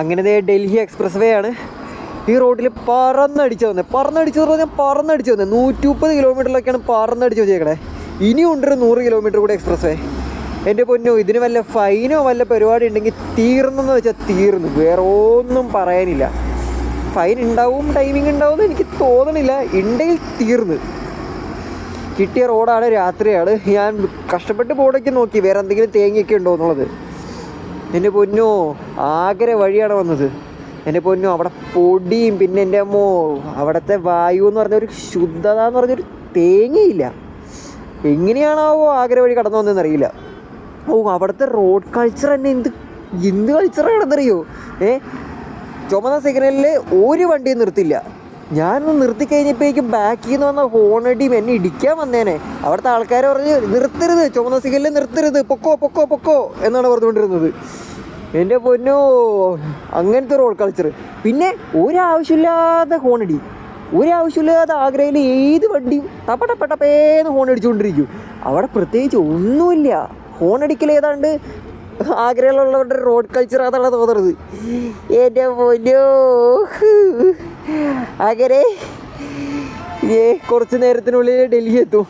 അങ്ങനെ ഡൽഹി എക്സ്പ്രസ് വേ ആണ്. ഈ റോഡിൽ പറന്നടിച്ച് പറഞ്ഞാൽ 130 കിലോമീറ്ററിലൊക്കെയാണ് പറന്നടിച്ച് വെച്ചേക്കണേ. ഇനിയും ഉണ്ട് 100 കിലോമീറ്റർ കൂടെ എക്സ്പ്രസ് വേ. എൻ്റെ പൊന്നോ, ഇതിന് വല്ല ഫൈനോ വല്ല പരിപാടി ഉണ്ടെങ്കിൽ തീർന്നെന്ന് വെച്ചാൽ തീർന്നു, വേറെ ഒന്നും പറയാനില്ല. ഫൈൻ ഉണ്ടാവും, ടൈമിംഗ് ഉണ്ടാവും എനിക്ക് തോന്നണില്ല. ഉണ്ടെങ്കിൽ തീർന്ന്. കിട്ടിയ റോഡാണ്, രാത്രിയാണ്. ഞാൻ കഷ്ടപ്പെട്ട് ബോർഡൊക്കെ നോക്കി വേറെ എന്തെങ്കിലും തേങ്ങയൊക്കെ ഉണ്ടോ എന്നുള്ളത്. എൻ്റെ പൊന്നോ, ആഗ്ര വഴിയാണ് വന്നത്. എൻ്റെ പൊന്നോ, അവിടെ പൊടിയും പിന്നെ എൻ്റെ അമ്മോ അവിടുത്തെ വായു എന്ന് പറഞ്ഞൊരു ശുദ്ധത എന്ന് പറഞ്ഞൊരു തേങ്ങയില്ല. എങ്ങനെയാണാവോ ആഗ്ര വഴി കടന്നു വന്നതെന്നറിയില്ല. അവിടുത്തെ റോഡ് കൾച്ചർ തന്നെ എന്ത് കൾച്ചറാണെന്നറിയോ. ചുമന്ന സിഗ്നലിൽ ഒരു വണ്ടിയും നിർത്തില്ല. ഞാനൊന്ന് നിർത്തിക്കഴിഞ്ഞപ്പോഴേക്കും ബാക്കിൽ നിന്ന് വന്ന ഹോണടിയും എന്നെ ഇടിക്കാൻ വന്നേനെ. അവിടുത്തെ ആൾക്കാർ പറഞ്ഞ് നിർത്തരുത്, ചുമന്ന സിഗ്നലിൽ നിർത്തരുത്, പൊക്കോ എന്നാണ് പറഞ്ഞുകൊണ്ടിരുന്നത്. എൻ്റെ പൊന്നോ, അങ്ങനത്തെ റോഡ് കൾച്ചർ. പിന്നെ ഒരാവശ്യമില്ലാതെ ഹോണടി, ഒരാവശ്യമില്ലാതെ ആഗ്രയിൽ ഏത് വണ്ടിയും ടപ്പേന്ന് ഹോൺ അടിച്ചുകൊണ്ടിരിക്കും. അവിടെ പ്രത്യേകിച്ച് ഒന്നുമില്ല. ഹോണടിക്കൽ ഏതാണ്ട് ആഗ്രയിലുള്ളവരുടെ റോഡ് കൾച്ചർ അതാണ് തോന്നുന്നത്. എൻ്റെ പൊന്നോ, അങ്ങനെ കുറച്ച് നേരത്തിനുള്ളിൽ ഡൽഹി എത്തും.